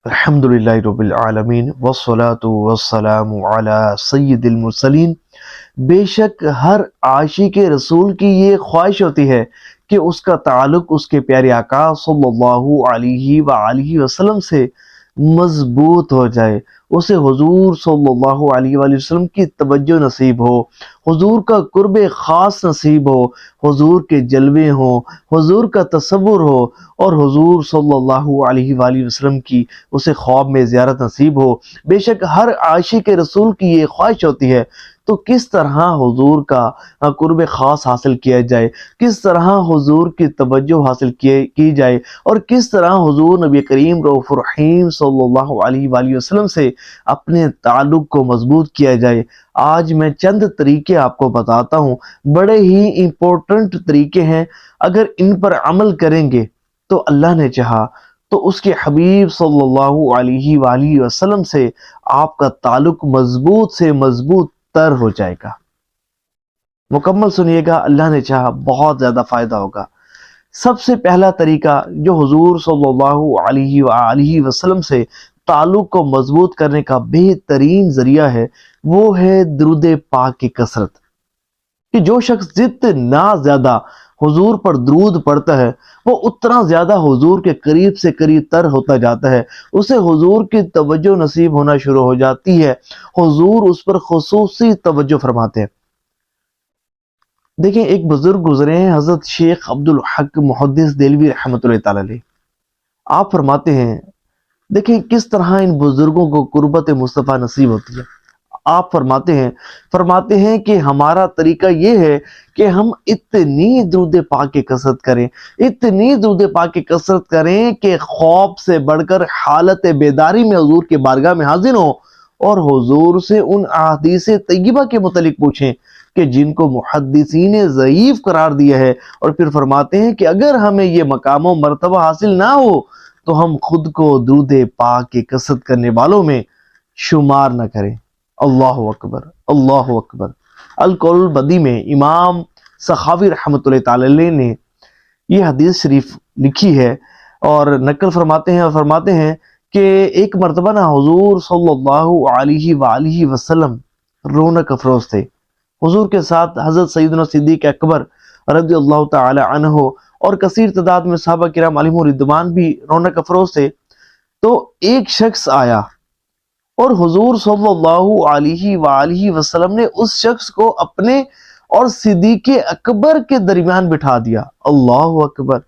الحمدللہ رب العالمین والصلاة والسلام علی سید المرسلین۔ بے شک ہر عاشق رسول کی یہ خواہش ہوتی ہے کہ اس کا تعلق اس کے پیارے آقا صلی اللہ علیہ وآلہ وسلم سے مضبوط ہو جائے، اسے حضور صلی اللہ علیہ وآلہ وسلم کی توجہ نصیب ہو، حضور کا قرب خاص نصیب ہو، حضور کے جلوے ہوں، حضور کا تصور ہو، اور حضور صلی اللہ علیہ وآلہ وسلم کی اسے خواب میں زیارت نصیب ہو۔ بے شک ہر عاشق رسول کی یہ خواہش ہوتی ہے، تو کس طرح حضور کا قرب خاص حاصل کیا جائے، کس طرح حضور کی توجہ حاصل کی جائے، اور کس طرح حضور نبی کریم رؤوف الرحیم صلی اللہ علیہ وآلہ وسلم سے اپنے تعلق کو مضبوط کیا جائے، آج میں چند طریقے آپ کو بتاتا ہوں۔ بڑے ہی امپورٹنٹ طریقے ہیں، اگر ان پر عمل کریں گے تو اللہ نے چاہا تو اس کے حبیب صلی اللہ علیہ وآلہ وسلم سے آپ کا تعلق مضبوط سے مضبوط تر ہو جائے گا۔ مکمل سنیے گا، اللہ نے چاہا بہت زیادہ فائدہ ہوگا۔ سب سے پہلا طریقہ جو حضور صلی اللہ علیہ وآلہ وسلم سے تعلق کو مضبوط کرنے کا بہترین ذریعہ ہے، وہ ہے درود پاک کی کثرت۔ کہ جو شخص جتنا زیادہ حضور پر درود پڑھتا ہے، وہ اتنا زیادہ حضور کے قریب سے قریب تر ہوتا جاتا ہے، اسے حضور کی توجہ نصیب ہونا شروع ہو جاتی ہے، حضور اس پر خصوصی توجہ فرماتے ہیں۔ دیکھیں، ایک بزرگ گزرے ہیں، حضرت شیخ عبدالحق محدث دہلوی رحمۃ اللہ تعالی علیہ۔ آپ فرماتے ہیں، دیکھیں کس طرح ان بزرگوں کو قربت مصطفیٰ نصیب ہوتی ہے۔ آپ فرماتے ہیں کہ ہمارا طریقہ یہ ہے کہ ہم اتنی درود پاک کی کثرت کریں، اتنی درود پاک کی کثرت کریں کہ خواب سے بڑھ کر حالت بیداری میں حضور کے بارگاہ میں حاضر ہوں، اور حضور سے ان احادیث طیبہ کے متعلق پوچھیں کہ جن کو محدثین ضعیف قرار دیا ہے، اور پھر فرماتے ہیں کہ اگر ہمیں یہ مقام و مرتبہ حاصل نہ ہو تو ہم خود کو درود پاک کی کثرت کرنے والوں میں شمار نہ کریں۔ اللہ اکبر، اللہ اکبر۔ القول البدی میں امام سخاوی رحمۃ اللہ تعالی علیہ نے یہ حدیث شریف لکھی ہے اور نقل فرماتے ہیں کہ ایک مرتبہ نہ حضور صلی اللہ علیہ وآلہ وسلم رونق افروز تھے۔ حضور کے ساتھ حضرت سیدنا صدیق اکبر رضی اللہ تعالی عنہ اور کثیر تعداد میں صحابہ کرام علیہم الرضوان بھی رونق افروز تھے۔ تو ایک شخص آیا اور حضور صلی اللہ علیہ وآلہ وسلم نے اس شخص کو اپنے اور صدیق اکبر کے درمیان بٹھا دیا۔ اللہ اکبر۔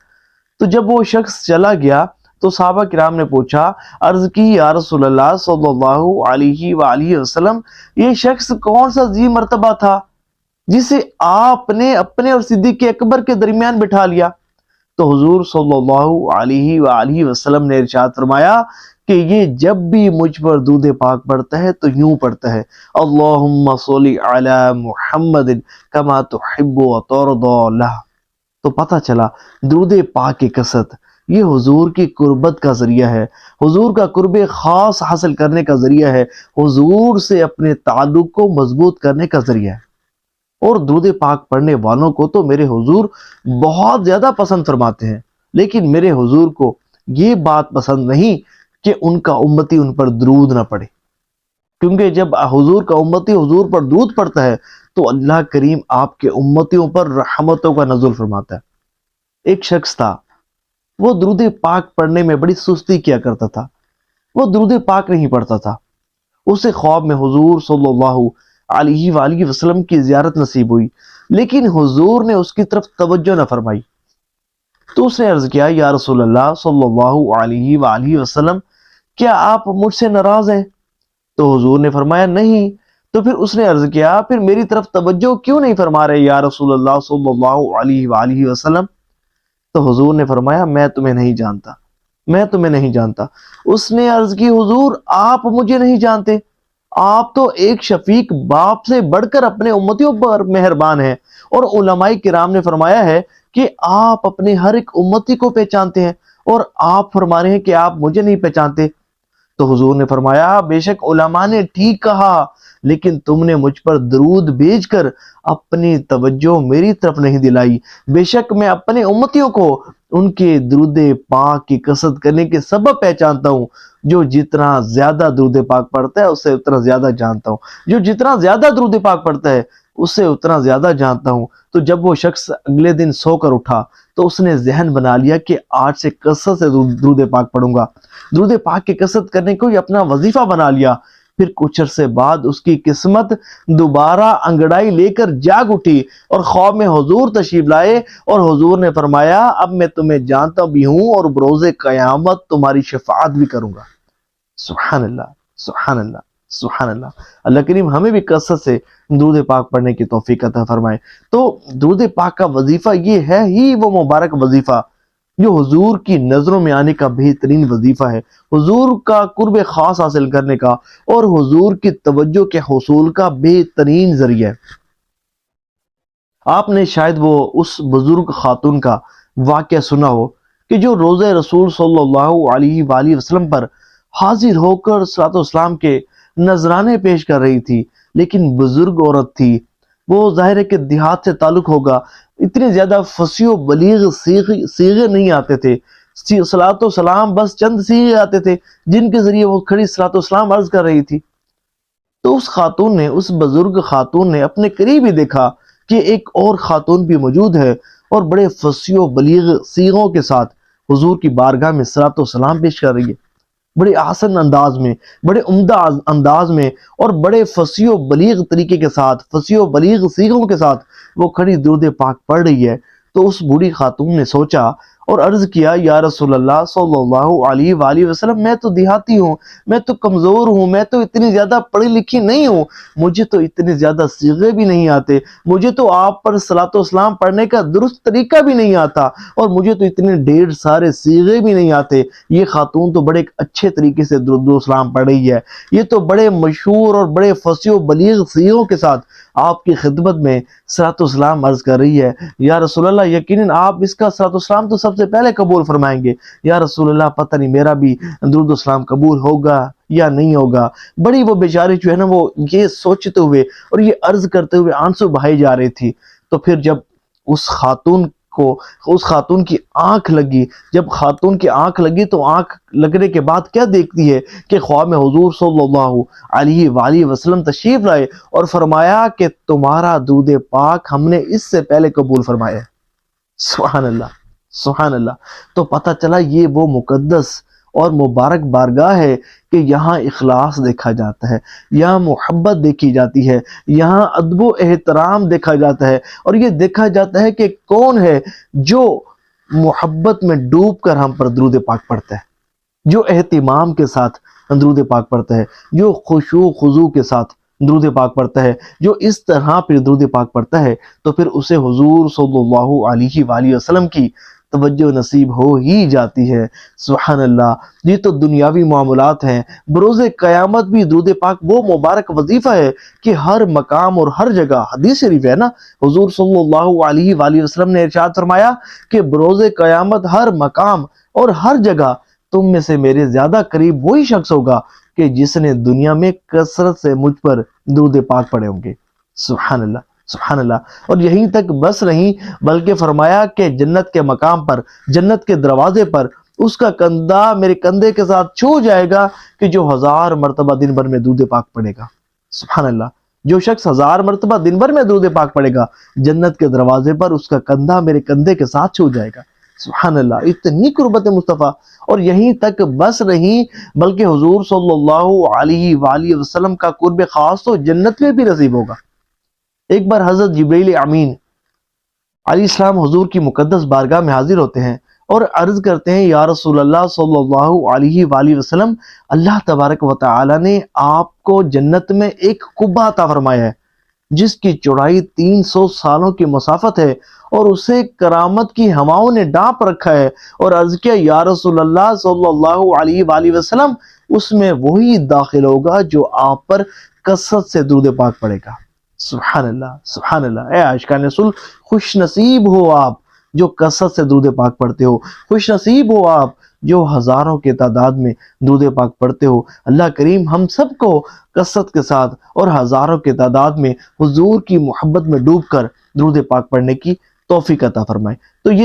تو جب وہ شخص چلا گیا تو صحابہ کرام نے پوچھا، عرض کی، یا رسول اللہ صلی اللہ علیہ وآلہ وسلم، یہ شخص کون سا ذی مرتبہ تھا جسے آپ نے اپنے اور صدیق اکبر کے درمیان بٹھا لیا؟ تو حضور صلی اللہ علیہ وآلہ وسلم نے ارشاد فرمایا کہ یہ جب بھی مجھ پر درود پاک پڑھتا ہے تو یوں پڑھتا ہے، اللہم صلی علی محمد کما تحب و ترضی لہ۔ تو پتہ چلا درود پاک کی کثرت یہ حضور کی قربت کا ذریعہ ہے، حضور کا قرب خاص حاصل کرنے کا ذریعہ ہے، حضور سے اپنے تعلق کو مضبوط کرنے کا ذریعہ ہے۔ اور درود پاک پڑھنے والوں کو تو میرے حضور بہت زیادہ پسند فرماتے ہیں، لیکن میرے حضور کو یہ بات پسند نہیں کہ ان کا امتی ان پر درود نہ پڑھے، کیونکہ جب حضور کا امتی حضور پر درود پڑھتا ہے تو اللہ کریم آپ کے امتیوں پر رحمتوں کا نزول فرماتا ہے۔ ایک شخص تھا، وہ درود پاک پڑھنے میں بڑی سستی کیا کرتا تھا، وہ درود پاک نہیں پڑھتا تھا۔ اسے خواب میں حضور صلی اللہ علیہ وآلہ وسلم کی زیارت نصیب ہوئی، لیکن حضور نے اس کی طرف توجہ نہ فرمائی۔ تو اس نے عرض کیا، یا رسول اللہ صلی اللہ علیہ وآلہ وسلم، کیا آپ مجھ سے ناراض ہیں؟ تو حضور نے فرمایا نہیں۔ تو پھر اس نے عرض کیا، پھر میری طرف توجہ کیوں نہیں فرما رہے یا رسول اللہ صلی اللہ علیہ وآلہ وسلم؟ تو حضور نے فرمایا، میں تمہیں نہیں جانتا، میں تمہیں نہیں جانتا۔ اس نے عرض کی، حضور آپ مجھے نہیں جانتے، آپ تو ایک شفیق باپ سے بڑھ کر اپنے امتیوں پر مہربان ہیں، اور علماء کرام نے فرمایا ہے کہ آپ اپنے ہر ایک امتی کو پہچانتے ہیں، اور آپ فرما رہے ہیں کہ آپ مجھے نہیں پہچانتے۔ تو حضور نے فرمایا بے شک علماء نے ٹھیک کہا، لیکن تم نے مجھ پر درود بھیج کر اپنی توجہ میری طرف نہیں دلائی۔ بے شک میں اپنے امتیوں کو ان کے درود پاک کی کثرت کرنے کے سبب پہچانتا ہوں۔ جو جتنا زیادہ درود پاک پڑھتا ہے اسے اتنا زیادہ جانتا ہوں، جو جتنا زیادہ درود پاک پڑھتا ہے اسے اتنا زیادہ جانتا ہوں۔ تو جب وہ شخص اگلے دن سو کر اٹھا تو اس نے ذہن بنا لیا کہ آج سے کثرت سے درود پاک پڑھوں گا، درود پاک کی کثرت کرنے کو یہ اپنا وظیفہ بنا لیا۔ پھر کچھ عرصے بعد اس کی قسمت دوبارہ انگڑائی لے کر جاگ اٹھی اور خواب میں حضور تشریف لائے، اور حضور نے فرمایا اب میں تمہیں جانتا بھی ہوں اور بروز قیامت تمہاری شفاعت بھی کروں گا۔ سبحان اللہ، سبحان اللہ، سبحان اللہ۔ اللہ کریم ہمیں بھی کثرت سے درود پاک پڑھنے کی توفیق عطا فرمائے۔ تو درود پاک کا وظیفہ یہ ہے ہی وہ مبارک وظیفہ جو حضور کی نظروں میں آنے کا بہترین وظیفہ ہے، حضور کا قرب خاص حاصل کرنے کا اور حضور کی توجہ کے حصول کا بہترین ذریعہ ہے۔ آپ نے شاید وہ اس بزرگ خاتون کا واقعہ سنا ہو کہ جو روضہ رسول صلی اللہ علیہ وآلہ وسلم پر حاضر ہو کر صلاۃ والسلام کے نذرانے پیش کر رہی تھی، لیکن بزرگ عورت تھی، وہ ظاہر ہے کہ دیہات سے تعلق ہوگا، اتنے زیادہ فصیح و بلیغ صیغے نہیں آتے تھے، صلاۃ والسلام بس چند صیغے آتے تھے جن کے ذریعے وہ کھڑی صلاۃ والسلام عرض کر رہی تھی۔ تو اس بزرگ خاتون نے اپنے قریب ہی دیکھا کہ ایک اور خاتون بھی موجود ہے اور بڑے فصیح و بلیغ صیغوں کے ساتھ حضور کی بارگاہ میں صلاۃ والسلام پیش کر رہی ہے، بڑے آسن انداز میں، بڑے عمدہ انداز میں اور بڑے فصیح و بلیغ طریقے کے ساتھ، فصیح و بلیغ صیغوں کے ساتھ وہ کھڑی درود پاک پڑھ رہی ہے۔ تو اس بوڑھی خاتون نے سوچا اور عرض کیا یا رسول اللہ صلی اللہ علیہ وآلہ وسلم، میں تو دیہاتی ہوں، میں تو کمزور ہوں، میں تو اتنی زیادہ پڑھی لکھی نہیں ہوں، مجھے تو اتنے زیادہ صیغے بھی نہیں آتے، مجھے تو آپ پر صلاۃ والسلام پڑھنے کا درست طریقہ بھی نہیں آتا، اور مجھے تو اتنے ڈھیر سارے صیغے بھی نہیں آتے۔ یہ خاتون تو بڑے اچھے طریقے سے درود و سلام پڑھ رہی ہے، یہ تو بڑے مشہور اور بڑے فصیح و بلیغ صیغوں کے ساتھ آپ کی خدمت میں صلاۃ والسلام عرض کر رہی ہے۔ یا رسول اللہ یقیناً آپ اس کا صلاۃ والسلام تو سب سے پہلے قبول فرمائیں گے۔ یا رسول اللہ پتہ نہیں میرا بھی درود والسلام قبول ہوگا یا نہیں ہوگا۔ بڑی وہ بیچاری جو ہے نا وہ یہ سوچتے ہوئے اور یہ عرض کرتے ہوئے آنسو بہائی جا رہی تھی۔ تو پھر جب اس خاتون کی آنکھ لگی، جب خاتون کی آنکھ لگی تو آنکھ لگنے کے بعد کیا دیکھتی ہے کہ خواب میں حضور صلی اللہ علیہ وآلہ وسلم تشریف لائے اور فرمایا کہ تمہارا درود پاک ہم نے اس سے پہلے قبول فرمایا ہے۔ سبحان اللہ، سبحان اللہ۔ تو پتہ چلا یہ وہ مقدس اور مبارک بارگاہ ہے کہ یہاں اخلاص دیکھا جاتا ہے، یہاں محبت دیکھی جاتی ہے، یہاں ادب و احترام دیکھا جاتا ہے، اور یہ دیکھا جاتا ہے کہ کون ہے جو محبت میں ڈوب کر ہم پر درود پاک پڑھتا ہے، جو اہتمام کے ساتھ درود پاک پڑھتا ہے، جو خشوع خضوع کے ساتھ درود پاک پڑھتا ہے، جو اس طرح پھر درود پاک پڑھتا ہے تو پھر اسے حضور صلی اللہ علیہ وآلہ وسلم کی توجہ نصیب ہو ہی جاتی ہے۔ سبحان اللہ۔ یہ تو دنیاوی معاملات ہیں، بروز قیامت بھی درود پاک وہ مبارک وظیفہ ہے کہ ہر مقام اور ہر جگہ، حدیث شریف ہے نا، حضور صلی اللہ علیہ وآلہ وسلم نے ارشاد فرمایا کہ بروز قیامت ہر مقام اور ہر جگہ تم میں سے میرے زیادہ قریب وہی شخص ہوگا کہ جس نے دنیا میں کثرت سے مجھ پر درود پاک پڑھے ہوں گے۔ سبحان اللہ، سبحان اللہ۔ اور یہیں تک بس نہیں بلکہ فرمایا کہ جنت کے مقام پر، جنت کے دروازے پر اس کا کندھا میرے کندھے کے ساتھ چھو جائے گا کہ جو 1000 مرتبہ دن بھر میں درود پاک پڑھے گا۔ سبحان اللہ۔ جو شخص 1000 مرتبہ دن بھر میں درود پاک پڑھے گا، جنت کے دروازے پر اس کا کندھا میرے کندھے کے ساتھ چھو جائے گا۔ سبحان اللہ۔ اتنی قربت مصطفیٰ۔ اور یہیں تک بس نہیں بلکہ حضور صلی اللہ علیہ وآلہ وسلم کا قرب خاص تو جنت میں بھی نصیب ہوگا۔ ایک بار حضرت جبریل امین علیہ السلام حضور کی مقدس بارگاہ میں حاضر ہوتے ہیں اور عرض کرتے ہیں یا رسول اللہ صلی اللہ علیہ وآلہ وسلم، اللہ تبارک و تعالی نے آپ کو جنت میں ایک قبہ عطا فرمایا ہے جس کی چوڑائی 300 سالوں کی مسافت ہے، اور اسے کرامت کی ہواؤں نے ڈانپ رکھا ہے، اور عرض کیا یا رسول اللہ صلی اللہ علیہ وآلہ وسلم، اس میں وہی داخل ہوگا جو آپ پر کثرت سے درود پاک پڑے گا۔ سبحان اللہ، سبحان اللہ۔ اے عاشقان رسول، خوش نصیب ہو آپ جو کثرت سے درود پاک پڑھتے ہو، خوش نصیب ہو آپ جو ہزاروں کی تعداد میں درود پاک پڑھتے ہو۔ اللہ کریم ہم سب کو کثرت کے ساتھ اور ہزاروں کی تعداد میں حضور کی محبت میں ڈوب کر درود پاک پڑھنے کی توفیق عطا فرمائے۔ تو یہ